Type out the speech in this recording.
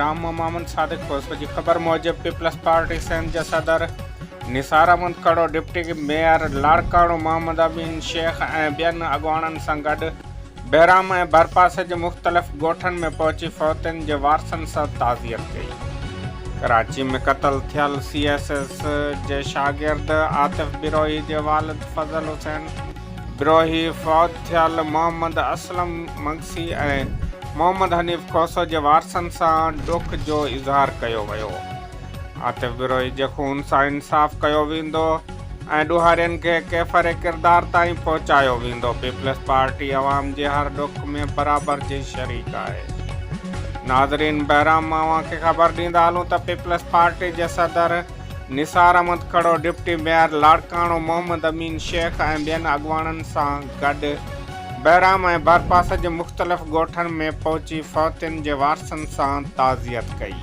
बहराम मोहम्मद सादिक खोसो जी ख़बर मूजिब peoples party Sindh जे सदर निसार अहमद कड़ो, डिप्टी मेयर लाड़काणो मोहम्मद अमीन शेख ऐं ॿियनि अॻुवाणनि सां गॾु बहराम ऐं भरपासे जे मुख़्तलिफ़ ॻोठनि में पहुची फ़ौतियुनि जे वारसनि सां ताज़ियत कई। कराची में क़त्ल थियल CSS जे शागिर्द आतिफ़ बिरोही जे वालिद फज़ल हुसैन बिरोही, फ़ौत थियल मोहम्मद असलम मगसी ऐं मोहम्मद हनीफ़ खोसो जे वारसनि सां ॾुख जो इज़हार कयो वियो। आतिफ़ बिरोही जे खून सां इंसाफ़ कयो वेंदो ऐं ॾुहारियुनि खे कैफ़र किरदार ताईं पहुचायो वेंदो। पीपल्स पार्टी अवाम जे हर ॾुख में बराबर जी शरीक आहे। नाज़रीन, बहराम मां खे ख़बर ॾींदा हलूं त पीपल्स पार्टी जे सदर निसार अहमद कड़ो, डिप्टी मेयर लाड़काणो मोहम्मद अमीन शेख ऐं ॿियनि अॻुवाणनि सां गॾु बहराम ऐं भरपासे जे मुख़्तलिफ़ ॻोठनि में पहुची फ़ौतियुनि जे वारसनि सां ताज़ियत कई।